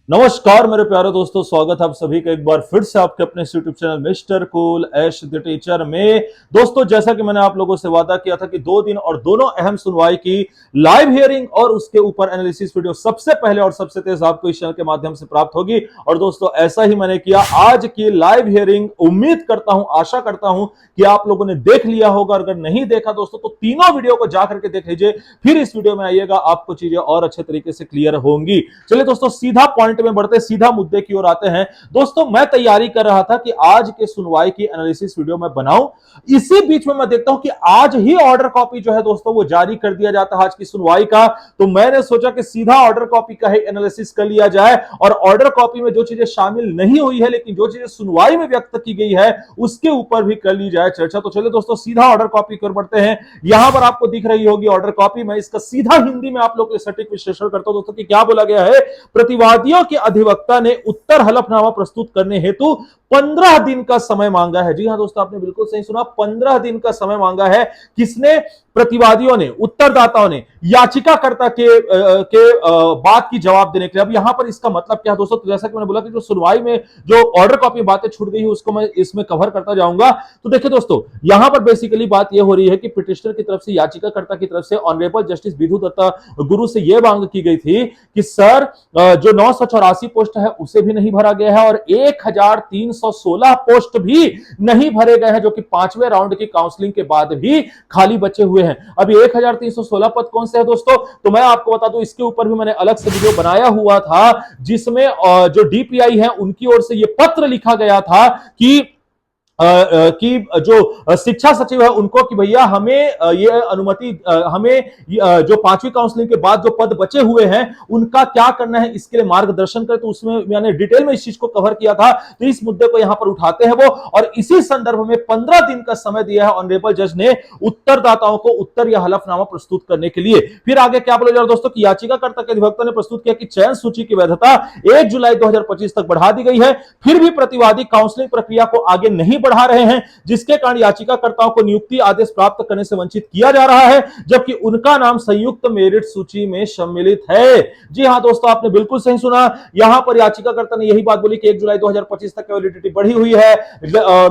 नमस्कार मेरे प्यारे दोस्तों, स्वागत है आप सभी का एक बार फिर से आपके अपने YouTube channel Mister Cool Ash the teacher में। दोस्तों, जैसा कि मैंने आप लोगों से वादा किया था कि 2 दिन और दोनों अहम सुनवाई की लाइव हियरिंग और उसके ऊपर एनालिसिस वीडियो सबसे पहले और सबसे तेज आपको इस चैनल के माध्यम से प्राप्त होगी। और दोस्तों, ऐसा ही मैंने किया। आज की लाइव हियरिंग उम्मीद करता हूं, आशा करता हूं कि आप लोगों ने देख लिया होगा। अगर नहीं देखा दोस्तों तो तीनों वीडियो को जाकर के देख लीजिए, फिर इस वीडियो में आइएगा, आपको चीजें और अच्छे तरीके से क्लियर होंगी। चलिए दोस्तों, सीधा पॉइंट में बढ़ते, सीधा मुद्दे की ओर आते हैं। दोस्तों, मैं तैयारी कर रहा था कि आज के सुनवाई की एनालिसिस वीडियो मैं बनाऊं। इसी बीच में मैं देखता हूं कि आज ही ऑर्डर कॉपी जो है दोस्तों वो जारी कर दिया जाता है आज की सुनवाई का। तो मैंने सोचा कि सीधा ऑर्डर कॉपी का ही एनालिसिस कर लिया जाए और ऑर्डर कॉपी में जो चीजें शामिल नहीं हुई है लेकिन जो चीजें सुनवाई में व्यक्त की गई है उसके ऊपर भी कर ली जाए चर्चा। तो चलिए दोस्तों, सीधा ऑर्डर कॉपी कर बढ़ते हैं। यहां पर आपको दिख रही होगी ऑर्डर कॉपी। मैं इसका सीधा हिंदी में आप लोग के सटीक विश्लेषण करता हूं दोस्तों कि क्या बोला गया है। प्रतिवादियों के अधिवक्ता ने उत्तर हलफनामा प्रस्तुत करने हेतु 15 दिन का समय मांगा है। जी हां दोस्तों, आपने बिल्कुल सही सुना, 15 दिन का समय मांगा है। किसने? प्रतिवादियों ने, उत्तरदाताओं ने, याचिकाकर्ता के बात की जवाब देने के लिए। अब यहां पर इसका मतलब क्या है दोस्तों? तो जैसा कि मैंने बोला कि जो सुनवाई में जो ऑर्डर कॉपी बातें छूट गई है उसको मैं इसमें कवर करता जाऊंगा। तो देखिए दोस्तों, यहां पर बेसिकली बात यह हो रही है कि पिटिशनर की तरफ से, याचिकाकर्ता की तरफ से ऑनरेबल जस्टिस विधु दत्ता गुरु से यह मांग की गई थी कि सर, जो 984 पोस्ट है उसे भी नहीं भरा गया है और 1316 पोस्ट भी नहीं भरे गए हैं, जो कि 5वें राउंड की काउंसलिंग के बाद भी खाली बचे हुए हैं। अभी 1316 पद कौन से है दोस्तों? तो मैं आपको बता दूं, इसके ऊपर भी मैंने अलग से वीडियो बनाया हुआ था, जिसमें जो डीपीआई है उनकी ओर से यह पत्र लिखा गया था कि जो शिक्षा सचिव है उनको कि भैया हमें ये अनुमति, हमें जो 5वीं काउंसलिंग के बाद जो पद बचे हुए हैं उनका क्या करना है, इसके लिए मार्गदर्शन करें। तो उसमें मैंने डिटेल में इस चीज को कवर किया था। तो इस मुद्दे को यहां पर उठाते हैं वो, और इसी संदर्भ में 15 दिन का समय दिया है ऑनरेबल जज ने उत्तरदाताओं को उत्तर या हलफनामा प्रस्तुत करने के लिए। फिर आगे क्या बोला जा रहा है दोस्तों कि याचिकाकर्ता के अधिवक्ता ने प्रस्तुत किया कि चयन सूची की वैधता 1 जुलाई 2025 तक बढ़ा दी गई है। फिर भी प्रतिवादी काउंसलिंग प्रक्रिया को आगे नहीं बढ़ा रहे हैं, जिसके कारण याचिकाकर्ताओं को नियुक्ति आदेश प्राप्त करने से वंचित किया जा रहा है, जबकि उनका नाम संयुक्त मेरिट सूची में सम्मिलित है। जी हां दोस्तों, आपने बिल्कुल सही सुना। यहां पर याचिकाकर्ता ने यही बात बोली कि 1 जुलाई 2025 तक वैलिडिटी बढ़ी हुई है,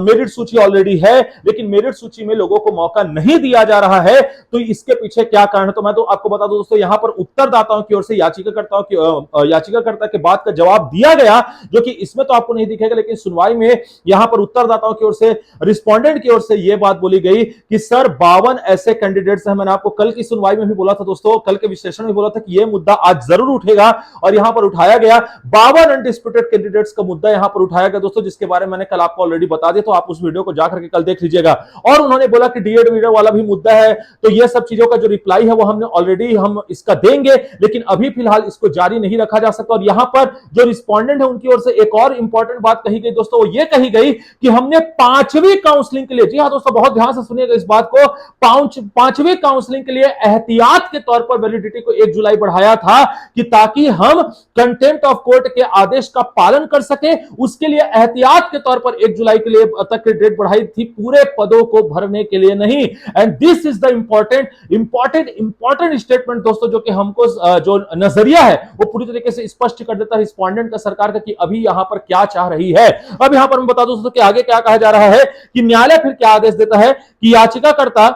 मेरिट सूची ऑलरेडी है, लेकिन मेरिट सूची में लोगों को मौका नहीं दिया जा रहा है। तो इसके पीछे क्या कारण है? तो मैं तो आपको बता दूं दोस्तों, यहां पर उत्तरदाताओं की ओर से याचिकाकर्ता के बात का जवाब दिया गया, जो कि इसमें तो आपको नहीं दिखेगा, लेकिन सुनवाई में यहां पर उत्तरदाताओं की ओर से, रिस्पोंडेंट की ओर से यह बात बोली गई कि सर 52 ऐसे कैंडिडेट्स हैं। मैंने आपको कल की सुनवाई में भी बोला था दोस्तों, कल के विश्लेषण में बोला था कि यह मुद्दा आज जरूर उठेगा, और यहां पर उठाया गया। 52 अनडिस्प्यूटेड कैंडिडेट्स का मुद्दा यहां पर उठाया गया दोस्तों, जिसके बारे में मैंने कल आपको ऑलरेडी बता दिया। तो आप उस वीडियो को जाकर के कल देख लीजिएगा। और उन्होंने बोला कि डीएड वीडियो वाला भी मुद्दा है। तो यह सब चीजों का जो रिप्लाई है वो हमने ऑलरेडी, हम इसका देंगे, लेकिन अभी फिलहाल इसको जारी नहीं रखा जा सकता। और यहां पर जो रिस्पोंडेंट है उनकी ओर से एक और इंपॉर्टेंट बात कही गई दोस्तों, वो ये कही गई कि हमने 5वीं काउंसलिंग के लिए, जी हां दोस्तों, बहुत ध्यान से सुनिएगा इस बात को, 5वीं काउंसलिंग के लिए एहतियात के तौर पर वैलिडिटी को 1 जुलाई बढ़ाया था, कि ताकि हम कंटेम्प्ट ऑफ कोर्ट के आदेश का पालन कर सके। उसके लिए एहतियात के तौर पर 1 जुलाई के लिए तक की डेट बढ़ाई थी, पूरे पदों को भरने के लिए नहीं। And this is the important statement दोस्तों, जो कि हमको जो नजरिया है वो पूरी तरीके से स्पष्ट कर देता है रिस्पोंडेंट का, सरकार का, कि अभी यहां पर क्या चाह रही है। अब यहां पर मैं बता दूं दोस्तों कि आगे क्या कहा जा रहा है कि न्यायालय फिर क्या आदेश देता है कि याचिकाकर्ता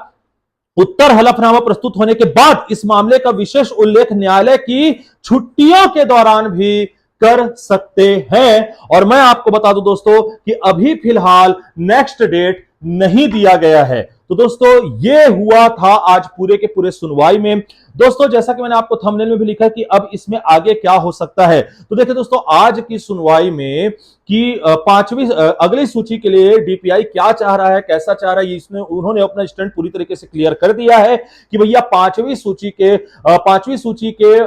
उत्तर हलफनामा प्रस्तुत होने के बाद इस मामले का विशेष उल्लेख न्यायालय की छुट्टियों के दौरान भी कर सकते हैं। और मैं आपको बता दूं दोस्तों कि अभी फिलहाल नेक्स्ट डेट नहीं दिया गया है। तो दोस्तों, यह हुआ था आज पूरे के पूरे सुनवाई में। दोस्तों, जैसा कि मैंने आपको थंबनेल में भी लिखा है कि अब इसमें आगे क्या हो सकता है। तो देखिए दोस्तों, आज की सुनवाई में कि 5वीं अगली सूची के लिए डीपीआई क्या चाह रहा है, कैसा चाह रहा है, इसमें उन्होंने अपना स्टैंड पूरी तरीके से क्लियर कर दिया है कि भैया 5वीं सूची के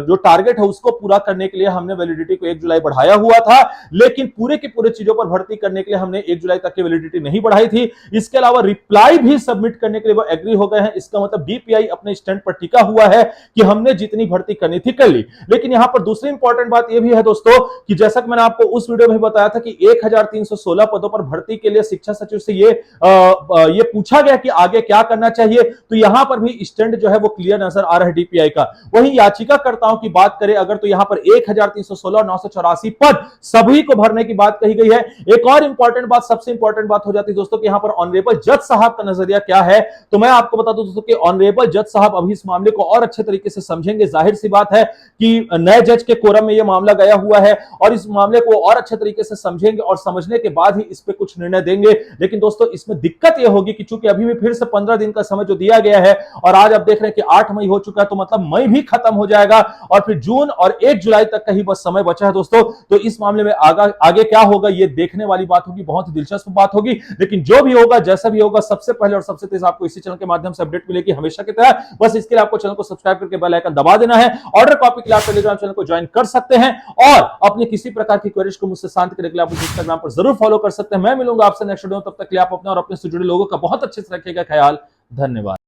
जो टारगेट है उसको पूरा करने के लिए हमने वैलिडिटी को 1 जुलाई बढ़ाया हुआ था, लेकिन पूरे के पूरे चीजों पर भर्ती करने के लिए हमने 1 जुलाई तक की वैलिडिटी नहीं बढ़ाई थी। इसके अलावा रिप्लाई डीपीआई भी सबमिट करने के लिए वो एग्री हो गए हैं। इसका मतलब डीपीआई अपने स्टैंड पर टिका हुआ है कि हमने जितनी भर्ती करनी थी कर ली। लेकिन यहां पर दूसरी इंपॉर्टेंट बात यह भी है दोस्तों कि जैसा कि मैंने आपको उस वीडियो में बताया था कि 1316 पदों पर भर्ती के लिए शिक्षा सचिव से ये पूछा गया कि आगे क्या करना चाहिए, तो यहां पर भी स्टैंड जो है वो क्लियर नजर आ रहा है डीपीआई का। वहीं याचिकाकर्ताओं की बात करें अगर, तो यहां पर 1316 और 984 पद सभी को भरने की बात कही गई है। एक और इंपॉर्टेंट बात, सबसे इंपॉर्टेंट बात हो जाती है दोस्तों कि यहां पर ऑनरेबल जज साहब का नजरिया क्या है। तो मैं आपको बता दूं दोस्तों कि ऑनरेबल जज साहब अभी इस मामले को और अच्छे तरीके से समझेंगे। जाहिर सी बात है कि नए जज के कोरम में यह मामला गया हुआ है और इस मामले को और अच्छे तरीके से समझेंगे और समझने के बाद ही इस पे कुछ निर्णय देंगे। लेकिन दोस्तों इसमें दिक्कत यह होगी कि चूंकि अभी भी फिर से 15 दिन का समय जो दिया गया है और आज आप देख रहे हैं कि 8 मई हो चुका है, तो मतलब मई भी खत्म हो जाएगा और फिर जून और 1 जुलाई तक का ही बस समय बचा है दोस्तों। तो इस मामले में आगे क्या होगा ये देखने वाली बात होगी, बहुत ही दिलचस्प बात होगी। लेकिन जो भी होगा, जैसा भी होगा, सबसे पहले और सबसे तेज आपको इसी चैनल के माध्यम से अपडेट मिलेगी हमेशा की तरह। बस इसके लिए आपको चैनल को सब्सक्राइब करके बेल आइकन दबा देना है। ऑर्डर कॉपी के लिए आप टेलीग्राम चैनल को ज्वाइन कर सकते हैं और अपनी किसी प्रकार की क्वेरीज को मुझसे शांत करने के लिए आप मुझे इंस्टाग्राम पर जरूर फॉलो कर सकते हैं। मैं मिलूंगा आपसे नेक्स्ट वीडियो में, तब तक के लिए आप अपने और अपने से जुड़े लोगों का बहुत अच्छे से रखिएगा ख्याल। धन्यवाद।